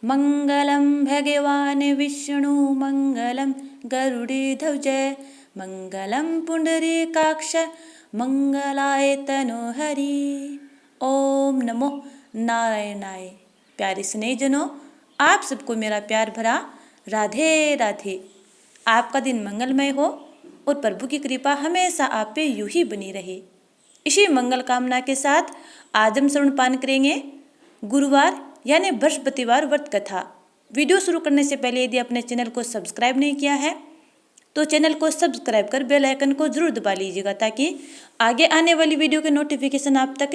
मंगलम भगवान विष्णु मंगलम गरुड़ध्वज मंगलम पुंडरीकाक्ष मंगलाय तनोहरि। ओम नमो नारायणाय। प्यारे स्नेहजनों, आप सबको मेरा प्यार भरा राधे राधे। आपका दिन मंगलमय हो और प्रभु की कृपा हमेशा आप पे यूं ही बनी रहे। इसी मंगल कामना के साथ आज हम श्रवण पान करेंगे गुरुवार यानी बृहस्पतिवार व्रत कथा। वीडियो शुरू करने से पहले यदि अपने चैनल को सब्सक्राइब नहीं किया है तो चैनल को सब्सक्राइब कर बेल आइकन को जरूर दबा लीजिएगा ताकि आगे आने वाली वीडियो के नोटिफिकेशन आप तक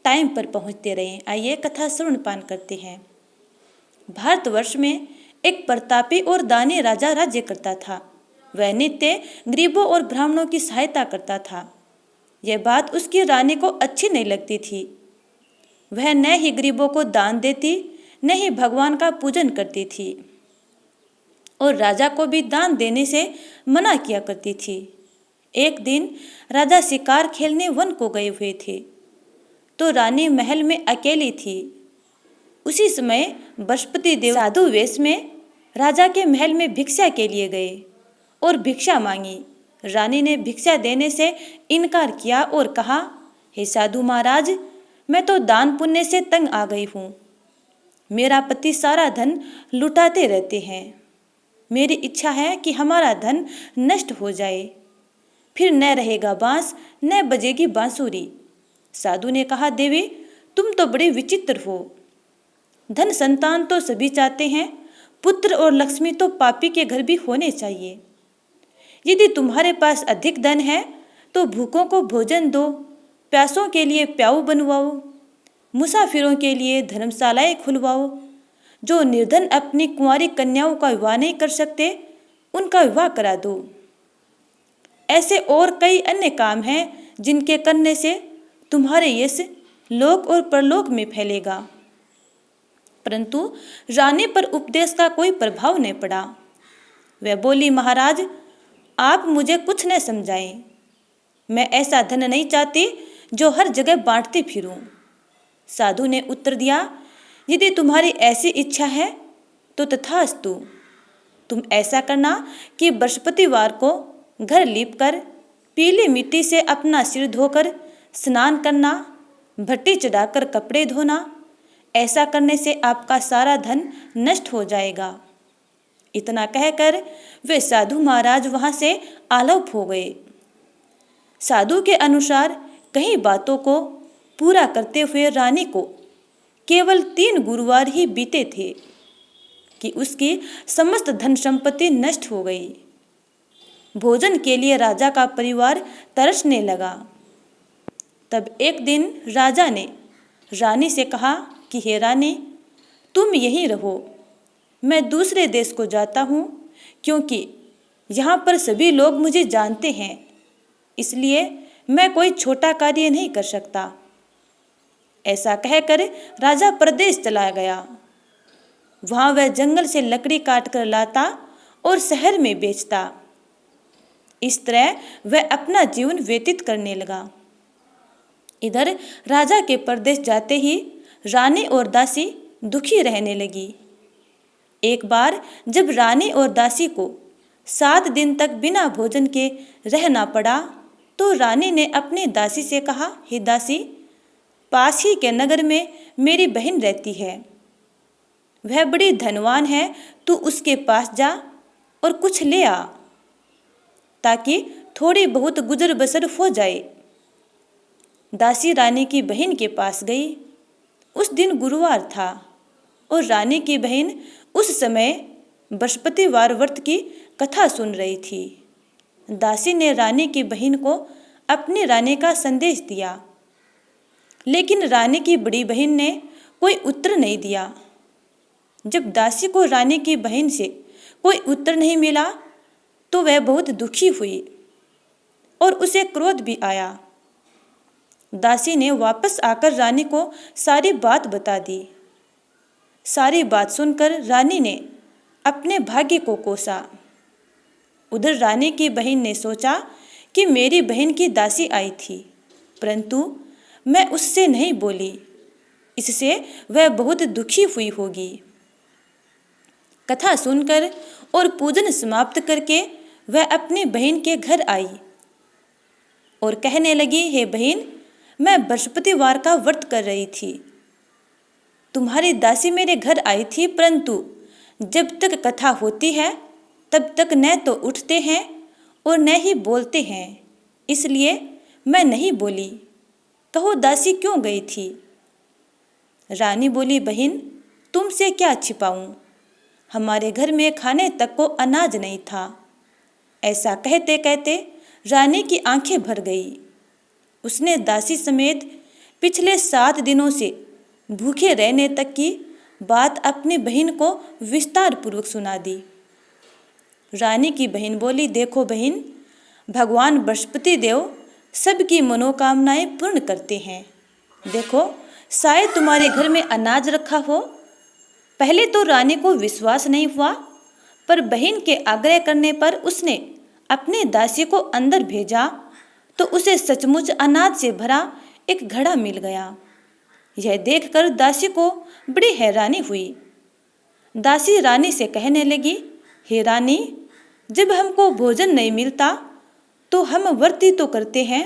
टाइम पर पहुंचते रहें। आइए कथा श्रवण पान करते हैं। भारतवर्ष में एक प्रतापी और दानी राजा राज्य करता था। वह नित्य गरीबों और ब्राह्मणों की सहायता करता था। यह बात उसकी रानी को अच्छी नहीं लगती थी। वह न ही गरीबों को दान देती न ही भगवान का पूजन करती थी और राजा को भी दान देने से मना किया करती थी। एक दिन राजा शिकार खेलने वन को गए हुए थे तो रानी महल में अकेली थी। उसी समय बृहस्पति देव साधु वेश में राजा के महल में भिक्षा के लिए गए और भिक्षा मांगी। रानी ने भिक्षा देने से इनकार किया और कहा, हे साधु महाराज, मैं तो दान पुण्य से तंग आ गई हूँ। मेरा पति सारा धन लुटाते रहते हैं। मेरी इच्छा है कि हमारा धन नष्ट हो जाए, फिर न रहेगा बांस न बजेगी बांसुरी। साधु ने कहा, देवी तुम तो बड़े विचित्र हो। धन संतान तो सभी चाहते हैं, पुत्र और लक्ष्मी तो पापी के घर भी होने चाहिए। यदि तुम्हारे पास अधिक धन है तो भूखों को भोजन दो, प्यासों के लिए प्याऊ बनवाओ, मुसाफिरों के लिए धर्मशालाएं खुलवाओ। जो निर्धन अपनी कुंवारी कन्याओं का विवाह नहीं कर सकते उनका विवाह करा दो। ऐसे और कई अन्य काम हैं जिनके करने से तुम्हारे यश लोक और परलोक में फैलेगा। परंतु रानी पर उपदेश का कोई प्रभाव नहीं पड़ा। वह बोली, महाराज आप मुझे कुछ न समझाएं। मैं ऐसा धन नहीं चाहती जो हर जगह बांटती फिरूं। साधु ने उत्तर दिया, यदि तुम्हारी ऐसी इच्छा है तो तथास्तु। तुम ऐसा करना कि बृहस्पतिवार को घर लीपकर पीली मिट्टी से अपना सिर धोकर स्नान करना, भट्टी चढ़ाकर कपड़े धोना। ऐसा करने से आपका सारा धन नष्ट हो जाएगा। इतना कहकर वे साधु महाराज वहां से आलोप हो गए। साधु के अनुसार कई बातों को पूरा करते हुए रानी को केवल 3 गुरुवार ही बीते थे कि उसकी समस्त धन संपत्ति नष्ट हो गई। भोजन के लिए राजा का परिवार तरसने लगा। तब एक दिन राजा ने रानी से कहा कि हे रानी, तुम यहीं रहो, मैं दूसरे देश को जाता हूँ क्योंकि यहाँ पर सभी लोग मुझे जानते हैं, इसलिए मैं कोई छोटा कार्य नहीं कर सकता। ऐसा कहकर राजा प्रदेश चला गया। वहाँ वह जंगल से लकड़ी काट कर लाता और शहर में बेचता। इस तरह वह अपना जीवन व्यतीत करने लगा। इधर राजा के प्रदेश जाते ही रानी और दासी दुखी रहने लगी। एक बार जब रानी और दासी को 7 दिन तक बिना भोजन के रहना पड़ा तो रानी ने अपनी दासी से कहा, हे दासी, पास ही के नगर में मेरी बहन रहती है। वह बड़ी धनवान है, तू उसके पास जा और कुछ ले आ ताकि थोड़ी बहुत गुजर बसर हो जाए। दासी रानी की बहन के पास गई। उस दिन गुरुवार था और रानी की बहन उस समय बृहस्पतिवार व्रत की कथा सुन रही थी। दासी ने रानी की बहन को अपनी रानी का संदेश दिया, लेकिन रानी की बड़ी बहन ने कोई उत्तर नहीं दिया। जब दासी को रानी की बहन से कोई उत्तर नहीं मिला तो वह बहुत दुखी हुई और उसे क्रोध भी आया। दासी ने वापस आकर रानी को सारी बात बता दी। सारी बात सुनकर रानी ने अपने भाग्य को कोसा। उधर रानी की बहन ने सोचा कि मेरी बहन की दासी आई थी, परंतु मैं उससे नहीं बोली, इससे वह बहुत दुखी हुई होगी। कथा सुनकर और पूजन समाप्त करके वह अपनी बहन के घर आई और कहने लगी, हे बहन, मैं बृहस्पतिवार का व्रत कर रही थी। तुम्हारी दासी मेरे घर आई थी, परंतु जब तक कथा होती है तब तक न तो उठते हैं और न ही बोलते हैं, इसलिए मैं नहीं बोली। कहो दासी क्यों गई थी? रानी बोली, बहन, तुमसे क्या छिपाऊं? हमारे घर में खाने तक को अनाज नहीं था। ऐसा कहते कहते रानी की आंखें भर गई। उसने दासी समेत पिछले 7 दिनों से भूखे रहने तक की बात अपनी बहन को विस्तार पूर्वक सुना दी। रानी की बहन बोली, देखो बहन, भगवान बृहस्पति देव सबकी मनोकामनाएं पूर्ण करते हैं। देखो, शायद तुम्हारे घर में अनाज रखा हो। पहले तो रानी को विश्वास नहीं हुआ, पर बहन के आग्रह करने पर उसने अपनी दासी को अंदर भेजा तो उसे सचमुच अनाज से भरा एक घड़ा मिल गया। यह देखकर दासी को बड़ी हैरानी हुई। दासी रानी से कहने लगी, हे रानी, जब हमको भोजन नहीं मिलता तो हम व्रत ही तो करते हैं,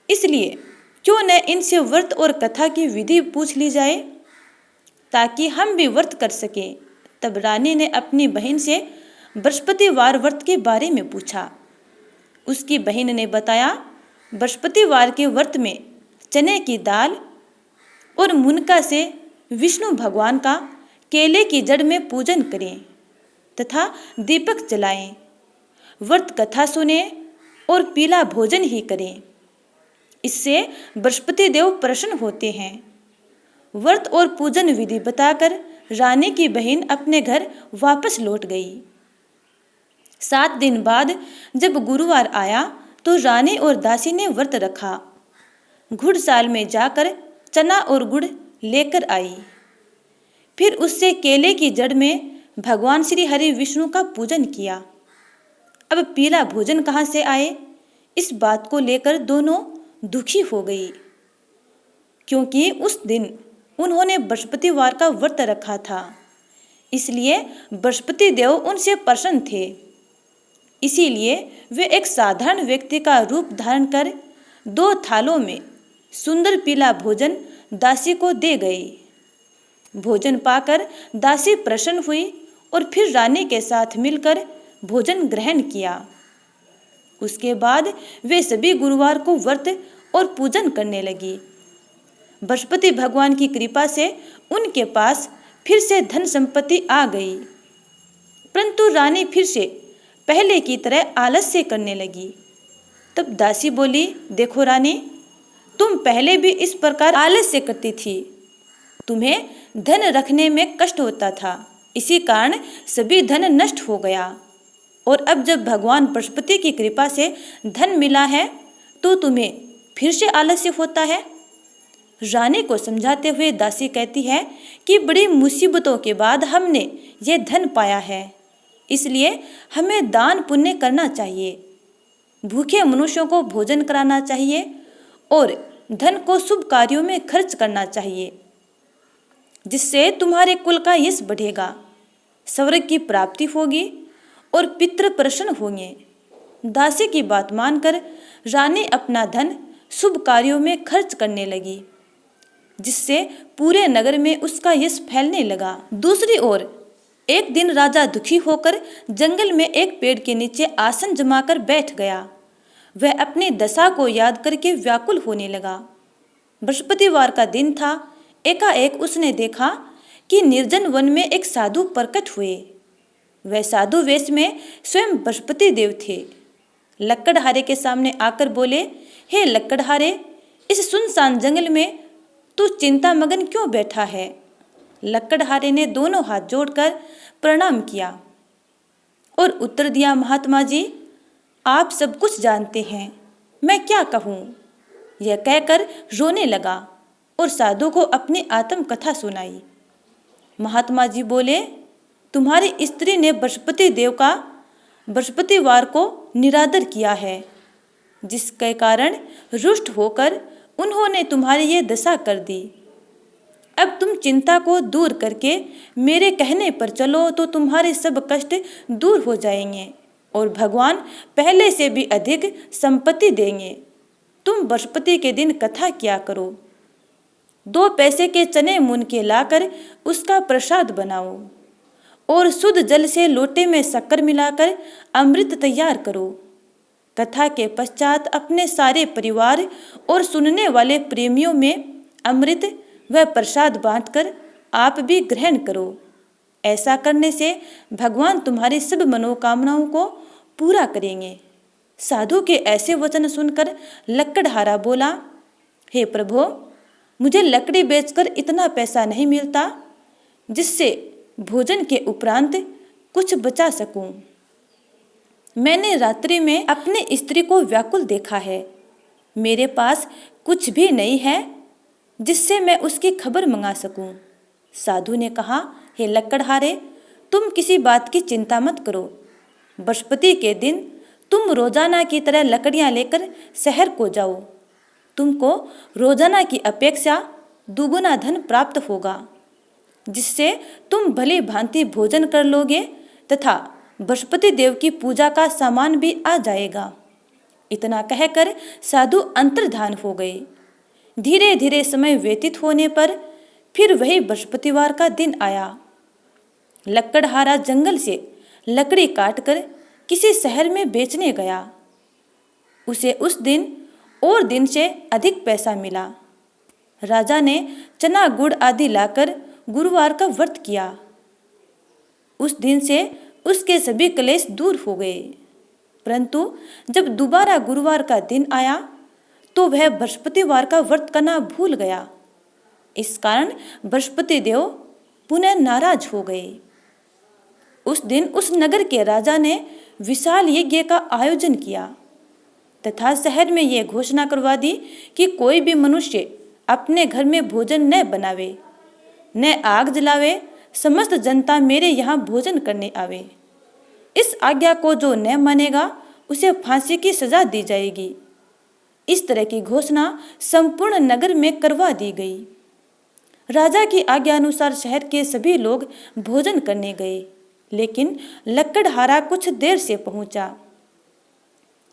इसलिए क्यों न इनसे व्रत और कथा की विधि पूछ ली जाए ताकि हम भी व्रत कर सकें। तब रानी ने अपनी बहन से बृहस्पतिवार व्रत के बारे में पूछा। उसकी बहन ने बताया, बृहस्पतिवार के व्रत में चने की दाल और मुनका से विष्णु भगवान का केले की जड़ में पूजन करें तथा दीपक जलाएं, व्रत कथा सुने और पीला भोजन ही करें। इससे बृहस्पति देव प्रसन्न होते हैं। व्रत और पूजन विधि बताकर रानी की बहन अपने घर वापस लौट गई। 7 दिन बाद जब गुरुवार आया तो रानी और दासी ने व्रत रखा। घुड़साल में जाकर चना और गुड़ लेकर आई। फिर उससे केले की जड़ में भगवान श्री हरि विष्णु का पूजन किया। अब पीला भोजन कहाँ से आए, इस बात को लेकर दोनों दुखी हो गई, क्योंकि उस दिन उन्होंने बृहस्पतिवार का व्रत रखा था, इसलिए बृहस्पति देव उनसे प्रसन्न थे। इसीलिए वे एक साधारण व्यक्ति का रूप धारण कर 2 थालों में सुंदर पीला भोजन दासी को दे गए। भोजन पाकर दासी प्रसन्न हुई और फिर रानी के साथ मिलकर भोजन ग्रहण किया। उसके बाद वे सभी गुरुवार को व्रत और पूजन करने लगी। बृहस्पति भगवान की कृपा से उनके पास फिर से धन संपत्ति आ गई, परंतु रानी फिर से पहले की तरह आलस्य करने लगी। तब दासी बोली, देखो रानी, तुम पहले भी इस प्रकार आलस्य करती थी। तुम्हें धन रखने में कष्ट होता था, इसी कारण सभी धन नष्ट हो गया, और अब जब भगवान बृहस्पति की कृपा से धन मिला है तो तुम्हें फिर से आलस्य होता है। रानी को समझाते हुए दासी कहती है कि बड़ी मुसीबतों के बाद हमने ये धन पाया है, इसलिए हमें दान पुण्य करना चाहिए, भूखे मनुष्यों को भोजन कराना चाहिए और धन को शुभ कार्यों में खर्च करना चाहिए, जिससे तुम्हारे कुल का यश बढ़ेगा, स्वर्ग की प्राप्ति होगी और पितृ प्रसन्न होंगे। दासी की बात मानकर रानी अपना धन शुभ कार्यों में खर्च करने लगी, जिससे पूरे नगर में उसका यश फैलने लगा। दूसरी ओर एक दिन राजा दुखी होकर जंगल में एक पेड़ के नीचे आसन जमाकर बैठ गया। वह अपनी दशा को याद करके व्याकुल होने लगा। बृहस्पतिवार का दिन था। एकाएक उसने देखा कि निर्जन वन में एक साधु प्रकट हुए। वह साधु वेश में स्वयं बृहस्पति देव थे। लकड़हारे के सामने आकर बोले, हे लकड़हारे, इस सुनसान जंगल में तू चिंता मगन क्यों बैठा है? लकड़हारे ने दोनों हाथ जोड़कर प्रणाम किया और उत्तर दिया, महात्मा जी, आप सब कुछ जानते हैं, मैं क्या कहूँ? यह कहकर रोने लगा और साधु को अपनी आत्म कथा सुनाई। महात्मा जी बोले, तुम्हारी स्त्री ने बृहस्पति देव का बृहस्पतिवार को निरादर किया है, जिसके कारण रुष्ट होकर उन्होंने तुम्हारी ये दशा कर दी। अब तुम चिंता को दूर करके मेरे कहने पर चलो तो तुम्हारे सब कष्ट दूर हो जाएंगे और भगवान पहले से भी अधिक संपत्ति देंगे। तुम बृहस्पति के दिन कथा किया करो। 2 पैसे के चने मुन के लाकर उसका प्रसाद बनाओ और शुद्ध जल से लोटे में शक्कर मिलाकर अमृत तैयार करो। कथा के पश्चात अपने सारे परिवार और सुनने वाले प्रेमियों में अमृत व प्रसाद बांटकर आप भी ग्रहण करो। ऐसा करने से भगवान तुम्हारी सब मनोकामनाओं को पूरा करेंगे। साधु के ऐसे वचन सुनकर लकड़हारा बोला, हे प्रभु, मुझे लकड़ी बेचकर इतना पैसा नहीं मिलता जिससे भोजन के उपरांत कुछ बचा सकूं। मैंने रात्रि में अपने स्त्री को व्याकुल देखा है। मेरे पास कुछ भी नहीं है जिससे मैं उसकी खबर मंगा सकूं। साधु ने कहा, हे लकड़हारे, तुम किसी बात की चिंता मत करो। बृहस्पति के दिन तुम रोजाना की तरह लकड़ियां लेकर शहर को जाओ। तुमको रोजाना की अपेक्षा दुगुना धन प्राप्त होगा, जिससे तुम भली भांति भोजन कर लोगे तथा बृहस्पति देव की पूजा का सामान भी आ जाएगा। इतना कहकर साधु अंतर्धान हो गए। धीरे धीरे समय व्यतीत होने पर फिर वही बृहस्पतिवार का दिन आया। लकड़हारा जंगल से लकड़ी काटकर किसी शहर में बेचने गया। उसे उस दिन और दिन से अधिक पैसा मिला। राजा ने चना गुड़ आदि लाकर गुरुवार का व्रत किया। उस दिन से उसके सभी क्लेश दूर हो गए। परंतु जब दोबारा गुरुवार का दिन आया तो वह बृहस्पतिवार का व्रत करना भूल गया। इस कारण बृहस्पति देव पुनः नाराज हो गए। उस दिन उस नगर के राजा ने विशाल यज्ञ का आयोजन किया तथा शहर में यह घोषणा करवा दी कि कोई भी मनुष्य अपने घर में भोजन न बनावे, न आग जलावे, समस्त जनता मेरे यहाँ भोजन करने आवे। इस आज्ञा को जो न मानेगा उसे फांसी की सजा दी जाएगी। इस तरह की घोषणा संपूर्ण नगर में करवा दी गई। राजा की आज्ञा अनुसार शहर के सभी लोग भोजन करने गए, लेकिन लकड़हारा कुछ देर से पहुंचा।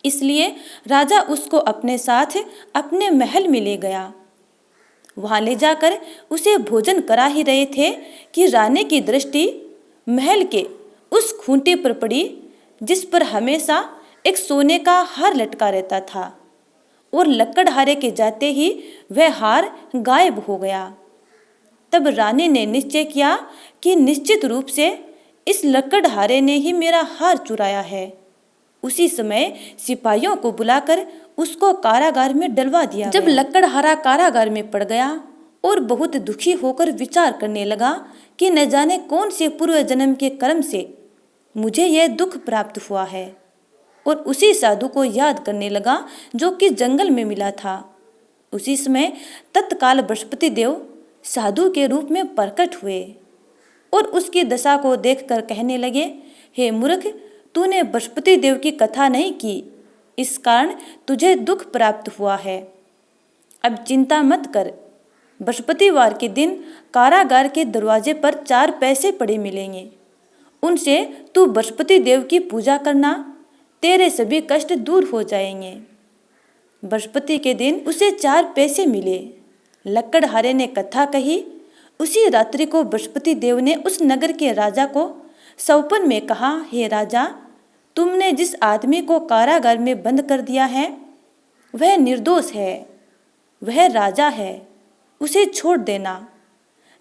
इसलिए राजा उसको अपने साथ अपने महल में ले गया। वहां ले जाकर उसे भोजन करा ही रहे थे कि रानी की दृष्टि महल के उस खूंटी पर पड़ी जिस पर हमेशा एक सोने का हार लटका रहता था, और लकड़हारे के जाते ही वह हार गायब हो गया। तब रानी ने निश्चय किया कि निश्चित रूप से इस लकड़हारे ने ही मेरा हार चुराया है। उसी समय सिपाहियों को बुलाकर उसको कारागार में डलवा दिया। जब लकड़हारा कारागार में पड़ गया और बहुत दुखी होकर विचार करने लगा कि न जाने कौन से पूर्व जन्म के कर्म से मुझे यह दुख प्राप्त हुआ है, और उसी साधु को याद करने लगा जो कि जंगल में मिला था। उसी समय तत्काल बृहस्पति देव साधु के रूप में प्रकट हुए और उसकी दशा को देखकर कहने लगे, हे मूर्ख, तूने बृहस्पति देव की कथा नहीं की, इस कारण तुझे दुख प्राप्त हुआ है। अब चिंता मत कर। बृहस्पतिवार के दिन कारागार के दरवाजे पर 4 पैसे पड़े मिलेंगे। उनसे तू बृहस्पति देव की पूजा करना, तेरे सभी कष्ट दूर हो जाएंगे। बृहस्पति के दिन उसे 4 पैसे मिले। लकड़हारे ने कथा कही। उसी रात्रि को बृहस्पति देव ने उस नगर के राजा को सौपन में कहा, हे राजा, तुमने जिस आदमी को कारागार में बंद कर दिया है वह निर्दोष है, वह राजा है, उसे छोड़ देना।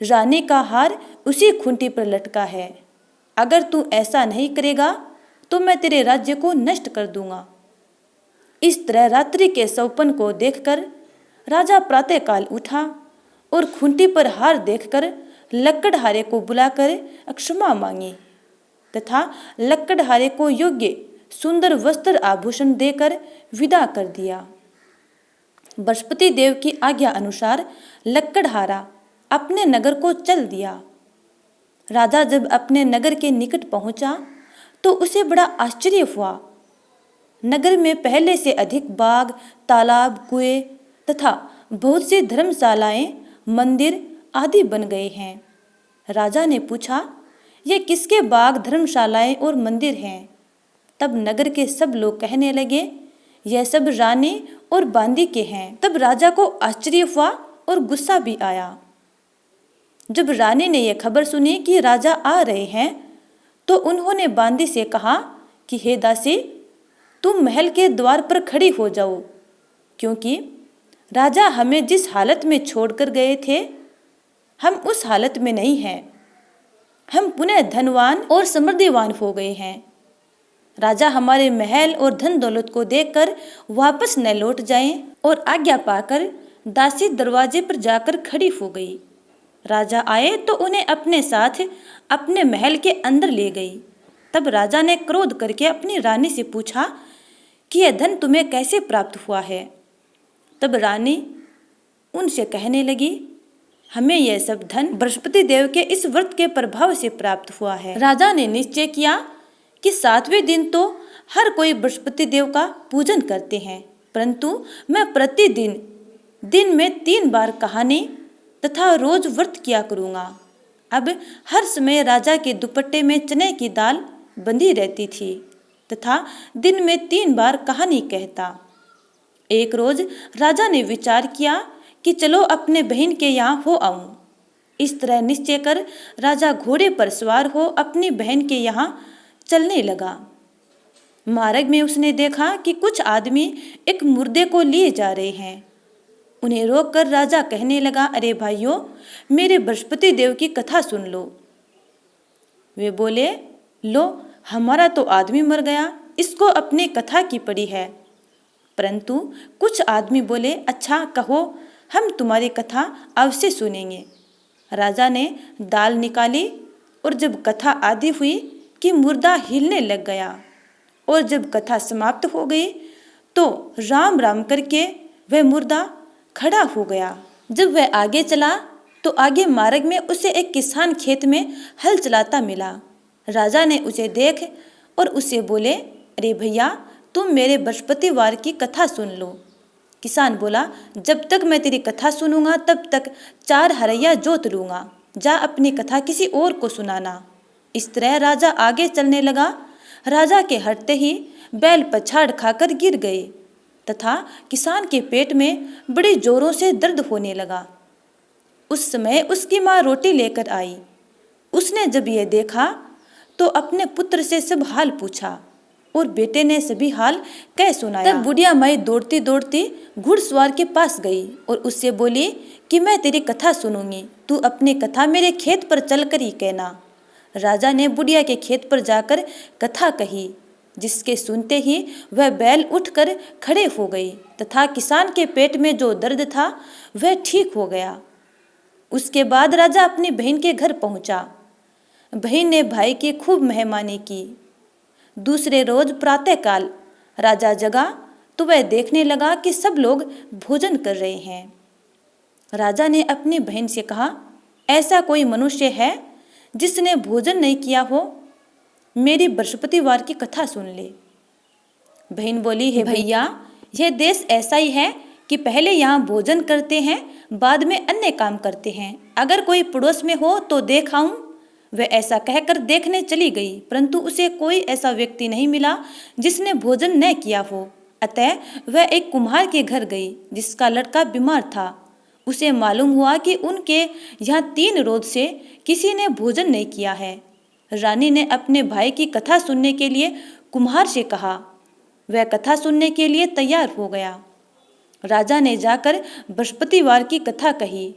रानी का हार उसी खूंटी पर लटका है। अगर तू ऐसा नहीं करेगा तो मैं तेरे राज्य को नष्ट कर दूंगा। इस तरह रात्रि के सौपन को देखकर राजा प्रातःकाल उठा और खूंटी पर हार देखकर लकड़हारे को बुलाकर क्षमा मांगी तथा लकड़हारे को योग्य सुंदर वस्त्र आभूषण देकर विदा कर दिया। बृहस्पति देव की आज्ञा अनुसार लकड़हारा अपने नगर को चल दिया। राजा जब अपने नगर के निकट पहुंचा तो उसे बड़ा आश्चर्य हुआ। नगर में पहले से अधिक बाग, तालाब, कुएं तथा बहुत सी धर्मशालाएं, मंदिर आदि बन गए हैं। राजा ने पूछा, ये किसके बाग, धर्मशालाएं और मंदिर हैं? तब नगर के सब लोग कहने लगे, यह सब रानी और बांदी के हैं। तब राजा को आश्चर्य हुआ और गुस्सा भी आया। जब रानी ने यह खबर सुनी कि राजा आ रहे हैं, तो उन्होंने बांदी से कहा कि हे दासी, तुम महल के द्वार पर खड़ी हो जाओ, क्योंकि राजा हमें जिस हालत में छोड़कर गए थे, हम उस हालत में नहीं हैं। हम पुनः धनवान और समृद्धिवान हो गए हैं। राजा हमारे महल और धन दौलत को देखकर वापस न लौट जाएं। और आज्ञा पाकर दासी दरवाजे पर जाकर खड़ी हो गई। राजा आए तो उन्हें अपने साथ अपने महल के अंदर ले गई। तब राजा ने क्रोध करके अपनी रानी से पूछा कि यह धन तुम्हें कैसे प्राप्त हुआ है? तब रानी उनसे कहने लगी, हमें यह सब धन बृहस्पति देव के इस व्रत के प्रभाव से प्राप्त हुआ है। राजा ने निश्चय किया कि 7वें दिन तो हर कोई बृहस्पति देव का पूजन करते हैं, परंतु मैं प्रतिदिन दिन में 3 बार कहानी तथा रोज व्रत किया करूँगा। अब हर समय राजा के दुपट्टे में चने की दाल बंधी रहती थी तथा दिन में 3 बार कहानी कहता। एक रोज राजा ने विचार किया कि चलो अपने बहन के यहाँ हो आऊं। इस तरह निश्चय कर राजा घोड़े पर सवार हो अपनी बहन के यहाँ चलने लगा। मार्ग में उसने देखा कि कुछ आदमी एक मुर्दे को लिए जा रहे हैं। उन्हें रोककर राजा कहने लगा, अरे भाइयों, मेरे बृहस्पति देव की कथा सुन लो। वे बोले, लो, हमारा तो आदमी मर गया, इसको अपनी कथा की पड़ी है। परंतु कुछ आदमी बोले, अच्छा कहो, हम तुम्हारी कथा अवश्य सुनेंगे। राजा ने दाल निकाली और जब कथा आदि हुई कि मुर्दा हिलने लग गया और जब कथा समाप्त हो गई तो राम राम करके वह मुर्दा खड़ा हो गया। जब वह आगे चला तो आगे मार्ग में उसे एक किसान खेत में हल चलाता मिला। राजा ने उसे देख और उसे बोले, अरे भैया, तुम मेरे बृहस्पतिवार की कथा सुन लो। किसान बोला, जब तक मैं तेरी कथा सुनूंगा तब तक 4 हरैया जोत लूंगा। जा अपनी कथा किसी और को सुनाना। इस तरह राजा आगे चलने लगा। राजा के हटते ही बैल पछाड़ खाकर गिर गए तथा किसान के पेट में बड़े जोरों से दर्द होने लगा। उस समय उसकी माँ रोटी लेकर आई। उसने जब यह देखा तो अपने पुत्र से सब हाल पूछा और बेटे ने सभी हाल कह सुनाया। तब बुढ़िया माई दौड़ती दौड़ती घुड़सवार के पास गई और उससे बोली कि मैं तेरी कथा सुनूंगी, तू अपनी कथा मेरे खेत पर चलकर ही कहना। राजा ने बुढ़िया के खेत पर जाकर कथा कही, जिसके सुनते ही वह बैल उठकर खड़े हो गई तथा किसान के पेट में जो दर्द था वह ठीक हो गया। उसके बाद राजा अपनी बहन के घर पहुंचा। बहन ने भाई की खूब मेहमानी की। दूसरे रोज प्रातःकाल राजा जगा तो वह देखने लगा कि सब लोग भोजन कर रहे हैं। राजा ने अपनी बहन से कहा, ऐसा कोई मनुष्य है जिसने भोजन नहीं किया हो? मेरी बृहस्पतिवार की कथा सुन ले। बहन बोली, हे भैया, यह देश ऐसा ही है कि पहले यहाँ भोजन करते हैं, बाद में अन्य काम करते हैं। अगर कोई पड़ोस में हो तो देखाऊं। वह ऐसा कहकर देखने चली गई, परंतु उसे कोई ऐसा व्यक्ति नहीं मिला जिसने भोजन न किया हो। अतः वह एक कुम्हार के घर गई जिसका लड़का बीमार था। उसे मालूम हुआ कि उनके यहाँ 3 रोज से किसी ने भोजन नहीं किया है। रानी ने अपने भाई की कथा सुनने के लिए कुम्हार से कहा। वह कथा सुनने के लिए तैयार हो गया। राजा ने जाकर बृहस्पतिवार की कथा कही,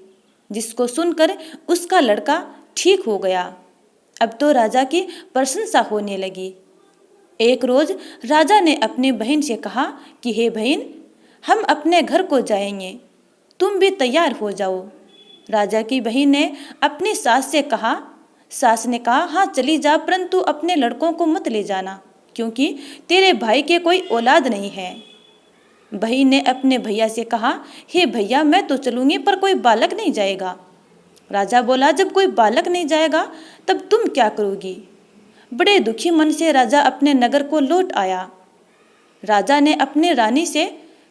जिसको सुनकर उसका लड़का ठीक हो गया। अब तो राजा की प्रशंसा होने लगी। एक रोज राजा ने अपनी बहन से कहा कि हे बहन, हम अपने घर को जाएंगे, तुम भी तैयार हो जाओ। राजा की बहन ने अपनी सास से कहा। सास ने कहा, हाँ चली जा, परंतु अपने लड़कों को मत ले जाना, क्योंकि तेरे भाई के कोई औलाद नहीं है। बहन ने अपने भैया से कहा, हे भैया, मैं तो चलूंगी पर कोई बालक नहीं जाएगा। राजा बोला, जब कोई बालक नहीं जाएगा तब तुम क्या करोगी? बड़े दुखी मन से राजा अपने नगर को लौट आया। राजा ने अपने रानी से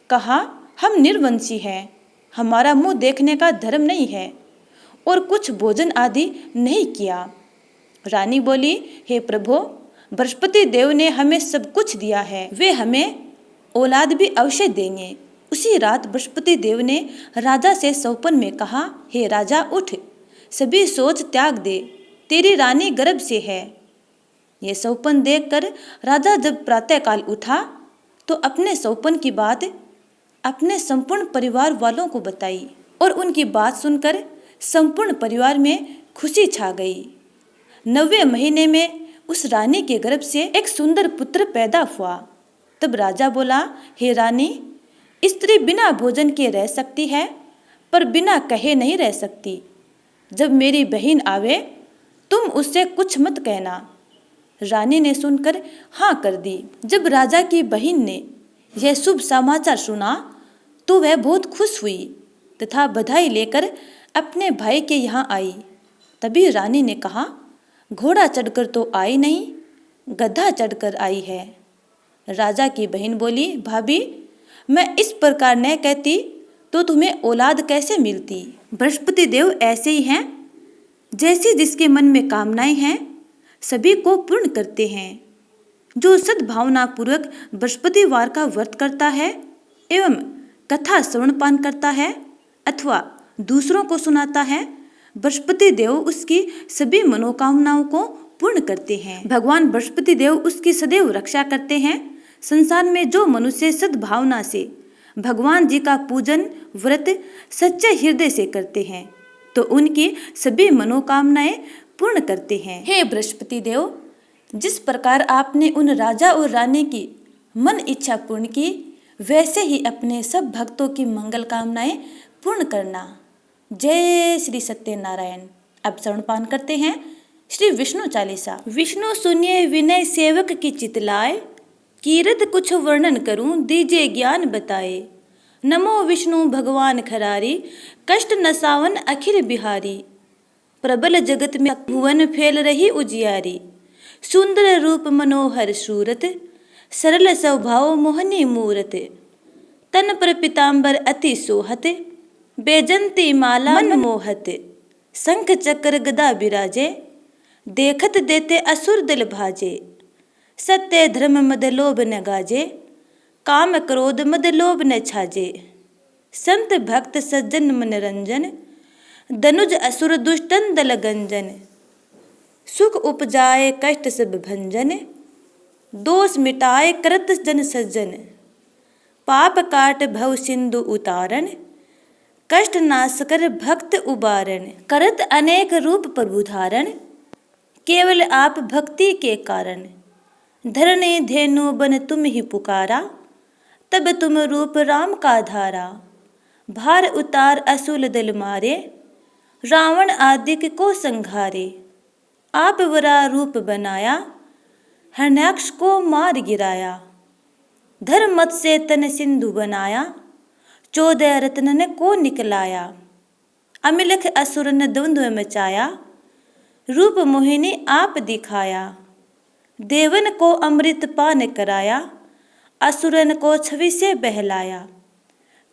कहा, हम निर्वंशी हैं, हमारा मुंह देखने का धर्म नहीं है और कुछ भोजन आदि नहीं किया। रानी बोली, हे प्रभु, बृहस्पति देव ने हमें सब कुछ दिया है, वे हमें औलाद भी अवश्य देंगे। उसी रात बृहस्पति देव ने राजा से स्वप्न में कहा, हे राजा, उठ, सभी सोच त्याग दे, तेरी रानी गर्भ से है। यह स्वप्न देखकर राजा जब प्रातःकाल उठा तो अपने स्वप्न की बात अपने संपूर्ण परिवार वालों को बताई और उनकी बात सुनकर संपूर्ण परिवार में खुशी छा गई। 9वें महीने में उस रानी के गर्भ से एक सुंदर पुत्र पैदा हुआ। तब राजा बोला, हे रानी, स्त्री बिना भोजन के रह सकती है, पर बिना कहे नहीं रह सकती। जब मेरी बहन आवे तुम उससे कुछ मत कहना। रानी ने सुनकर हाँ कर दी। जब राजा की बहन ने यह शुभ समाचार सुना तो वह बहुत खुश हुई तथा बधाई लेकर अपने भाई के यहाँ आई। तभी रानी ने कहा, घोड़ा चढ़कर तो आई नहीं, गधा चढ़कर आई है। राजा की बहन बोली, भाभी, मैं इस प्रकार न कहती तो तुम्हें औलाद कैसे मिलती। बृहस्पति देव ऐसे ही हैं, जैसे जिसके मन में कामनाएं हैं सभी को पूर्ण करते हैं। जो सद्भावना पूर्वक बृहस्पतिवार का व्रत करता है एवं कथा श्रवणपान करता है अथवा दूसरों को सुनाता है, बृहस्पति देव उसकी सभी मनोकामनाओं को पूर्ण करते हैं। भगवान बृहस्पति देव उसकी सदैव रक्षा करते हैं। संसार में जो मनुष्य सद्भावना से भगवान जी का पूजन व्रत सच्चे हृदय से करते हैं तो उनकी सभी मनोकामनाएं पूर्ण करते हैं। हे बृहस्पति देव, जिस प्रकार आपने उन राजा और रानी की मन इच्छा पूर्ण की, वैसे ही अपने सब भक्तों की मंगल कामनाएं पूर्ण करना। जय श्री सत्यनारायण। अब श्रवणपान करते हैं श्री विष्णु चालीसा। विष्णु सुनिए विनय सेवक की चितलाए, कीरत कुछ वर्णन करूं दीजिए ज्ञान बताए। नमो विष्णु भगवान खरारी, कष्ट नसावन अखिल बिहारी। प्रबल जगत में भुवन फैल रही उजियारी। सुंदर रूप मनोहर सूरत, सरल स्वभाव मोहनी मूरत। तन पर पीताम्बर अति सोहत, बेजंती माला मन मोहत। शंख चक्र गदा बिराजे, देखत देते असुर दिल भाजे। सत्य धर्म मद लोभ न गाजे, काम क्रोध मद लोभ न छाजे। संत भक्त सज्जन मनरंजन, दनुज असुर दुष्टन दल गंजन। सुख उपजाए कष्ट सब भंजन, दोष मिटाए करत जन सज्जन। पाप काट भव सिंधु उतारन, कष्ट नाश कर भक्त उबारन। करत अनेक रूप प्रभु धारण, केवल आप भक्ति के कारण। धरणी धेनु बन तुम ही पुकारा, तब तुम रूप राम का धारा। भार उतार असुल दल मारे, रावण आदिक को संघारे। आप वरा रूप बनाया, हरण्याक्ष को मार गिराया। धर्मत से तन सिंधु बनाया, 14 रत्नन को निकलाया। अमिलख असुरन द्वंद्व मचाया, रूप मोहिनी आप दिखाया। देवन को अमृत पान कराया, असुरन को छवि से बहलाया।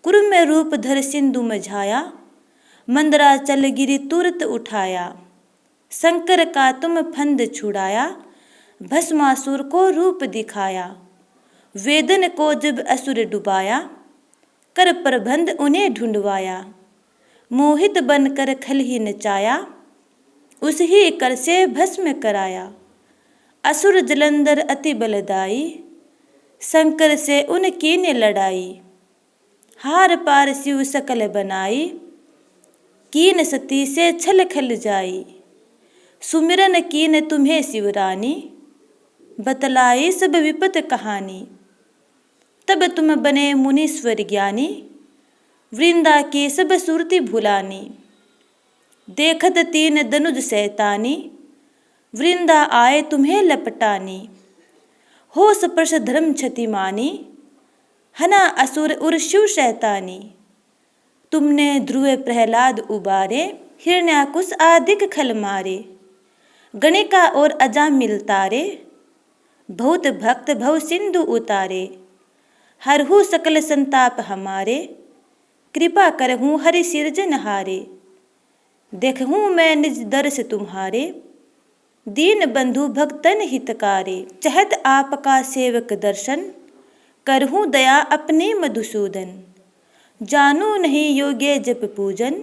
कुर्म रूप धर सिंधु मझाया, मंदराचल गिरि तुरत उठाया। शंकर का तुम फंद छुड़ाया, भस्मासुर को रूप दिखाया। वेदन को जब असुर डुबाया, कर प्रबंध उन्हें ढूंढवाया। मोहित बनकर खल ही नचाया, उस ही कर से भस्म कराया। असुर जलंधर अति बलदाई, शंकर से उनकी ने लड़ाई। हार पार शिव सकल बनाई, कीन सती से छल खल जाई। सुमिरन कीन तुम्हें शिवरानी, बतलाई सब विपत कहानी। तब तुम बने मुनीश्वर ज्ञानी, वृंदा की सब सुरति भुलानी। देखत 3 दनुज सैतानी, वृंदा आए तुम्हें लपटानी। हो स्पर्श धर्म क्षतिमानी, हना असुर उर शिव शैतानी। तुमने ध्रुव प्रहलाद उबारे, हिरण्याकुश आदिक खल मारे। गणिका और अजामिल तारे, बहुत भक्त भव सिंधु उतारे। हरहु सकल संताप हमारे, कृपा करहु हरि सिरजनहारे। देखूँ मैं निज दर्श तुम्हारे, दीन बंधु भक्तन हितकारे। चहत आपका सेवक दर्शन, करहूँ दया अपने मधुसूदन। जानू नहीं योग्य जप पूजन,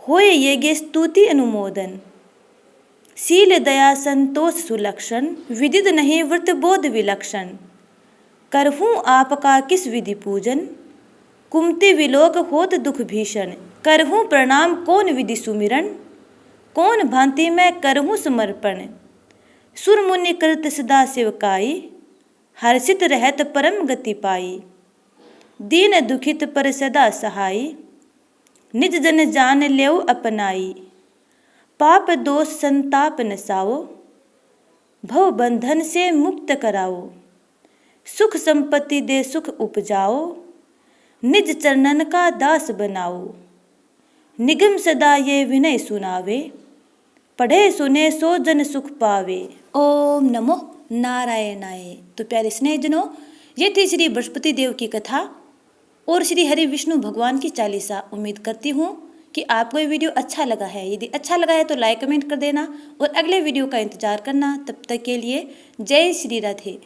होय यज्ञ स्तुति अनुमोदन। शील दया संतोष सुलक्षण, विदित नहीं व्रत बोध विलक्षण। करहूँ आपका किस विधि पूजन, कुमति विलोक होत दुख भीषण। करहूँ प्रणाम कौन विधि सुमिरन, कौन भांति मैं करहूँ समर्पण। सुर मुनि कृत सदा सेवकाई, हर्षित रहत परम गति पाई। दीन दुखित पर सदा सहाई, निज जन जान ल्यौ अपनाई। पाप दोष संताप नसाओ, भव बंधन से मुक्त कराओ। सुख संपत्ति दे सुख उपजाओ, निज चरणन का दास बनाओ। निगम सदा ये विनय सुनावे, पढ़े सुने सो जन सुख पावे। ओम नमो नारायणाय। तो प्यारे स्नेहजनों, ये थी श्री बृहस्पति देव की कथा और श्री हरि विष्णु भगवान की चालीसा। उम्मीद करती हूँ कि आपको ये वीडियो अच्छा लगा है। यदि अच्छा लगा है तो लाइक कमेंट कर देना और अगले वीडियो का इंतजार करना। तब तक के लिए जय श्री राधे।